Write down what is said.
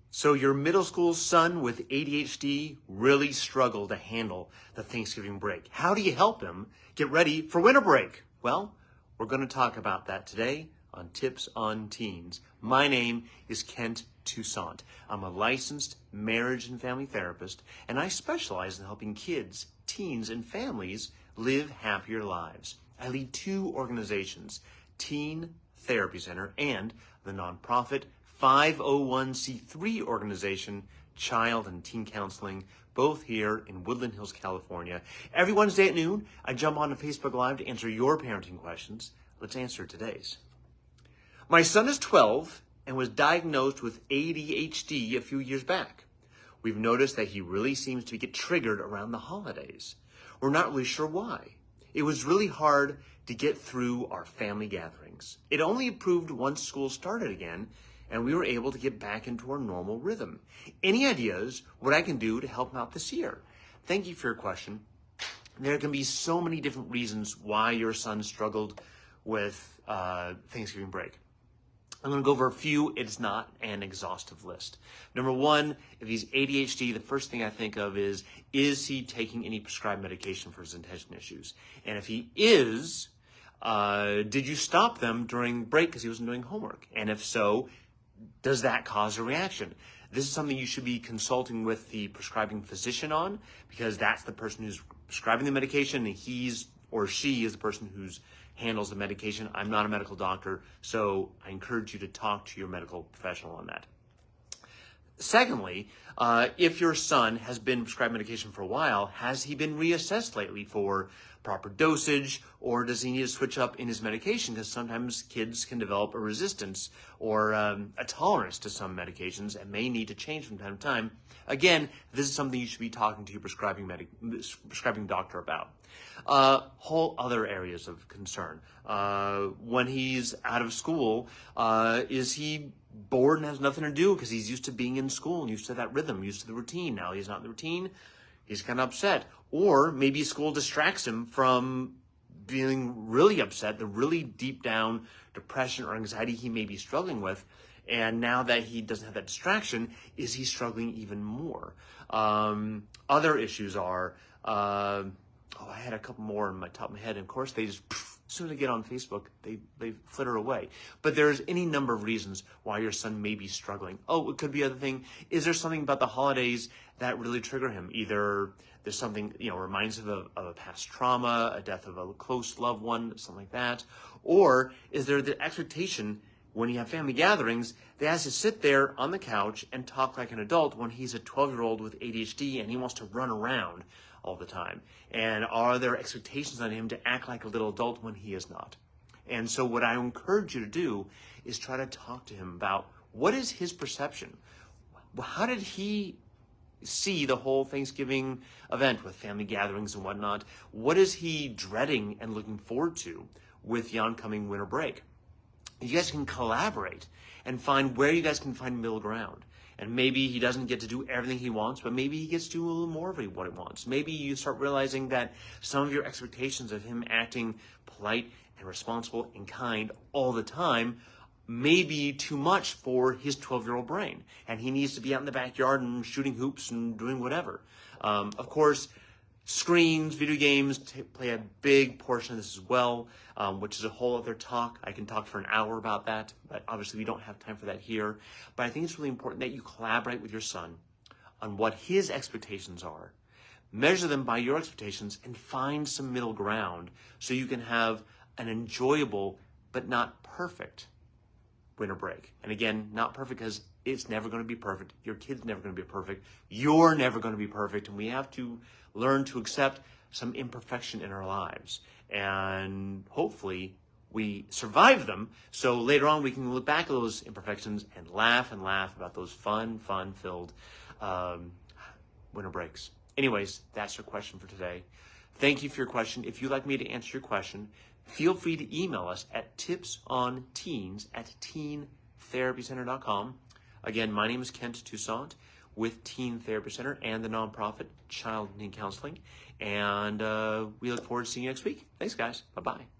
So your middle school son with ADHD really struggled to handle the Thanksgiving break. How do you help him get ready for winter break? Well, we're going to talk about that today on Tips on Teens. My name is Kent Toussaint. I'm a licensed marriage and family therapist, and I specialize in helping kids, teens, and families live happier lives. I lead two organizations, Teen Therapy Center and the nonprofit 501c3 organization, Child and Teen Counseling, both here in Woodland Hills, California. Every Wednesday at noon, I jump on to Facebook Live to answer your parenting questions. Let's answer today's. My son is 12 and was diagnosed with ADHD a few years back. We've noticed that he really seems to get triggered around the holidays. We're not really sure why. It was really hard to get through our family gatherings. It only improved once school started again, and we were able to get back into our normal rhythm. Any ideas what I can do to help him out this year? Thank you for your question. There can be so many different reasons why your son struggled with Thanksgiving break. I'm going to go over a few. It's not an exhaustive list. Number one, if he's ADHD, the first thing I think of is he taking any prescribed medication for his attention issues? And if he is, did you stop them during break because he wasn't doing homework? And if so, does that cause a reaction? This is something you should be consulting with the prescribing physician on, because that's the person who's prescribing the medication, and he's or she is the person who's handles the medication. I'm not a medical doctor, so I encourage you to talk to your medical professional on that. Secondly, if your son has been prescribed medication for a while, has he been reassessed lately for proper dosage, or does he need to switch up in his medication? Because sometimes kids can develop a resistance or a tolerance to some medications and may need to change from time to time. Again, this is something you should be talking to your prescribing doctor about. Whole other areas of concern. When he's out of school, is he bored and has nothing to do because he's used to being in school and used to that rhythm, used to the routine? Now he's not in the routine, he's kind of upset. Or maybe school distracts him from feeling really upset, the really deep down depression or anxiety he may be struggling with. And now that he doesn't have that distraction, is he struggling even more? Other issues are, I had a couple more in my top of my head, and of course they just, as soon as they get on Facebook, they flitter away. But there's any number of reasons why your son may be struggling. Oh, it could be other thing. Is there something about the holidays that really trigger him? Either there's something, reminds him of a past trauma, a death of a close loved one, something like that. Or is there the expectation when you have family gatherings, they has to sit there on the couch and talk like an adult when he's a 12-year-old with ADHD and he wants to run around all the time? And are there expectations on him to act like a little adult when he is not? And so what I encourage you to do is try to talk to him about what is his perception. How did he see the whole Thanksgiving event with family gatherings and whatnot? What is he dreading and looking forward to with the oncoming winter break? You guys can collaborate and find where you guys can find middle ground. And maybe he doesn't get to do everything he wants, but maybe he gets to do a little more of what he wants. Maybe you start realizing that some of your expectations of him acting polite and responsible and kind all the time may be too much for his 12-year-old brain. And he needs to be out in the backyard and shooting hoops and doing whatever. Of course, screens, video games play a big portion of this as well, which is a whole other talk. I can talk for an hour about that, but obviously we don't have time for that here. But I think it's really important that you collaborate with your son on what his expectations are, measure them by your expectations, and find some middle ground so you can have an enjoyable but not perfect winter break. And again, not perfect because it's never going to be perfect. Your kid's never going to be perfect. You're never going to be perfect. And we have to learn to accept some imperfection in our lives. And hopefully we survive them. So later on we can look back at those imperfections and laugh about those fun-filled winter breaks. Anyways, that's your question for today. Thank you for your question. If you'd like me to answer your question, feel free to email us at tipsonteens@teentherapycenter.com. Again, my name is Kent Toussaint with Teen Therapy Center and the nonprofit Child and Teen Counseling. And we look forward to seeing you next week. Thanks, guys. Bye-bye.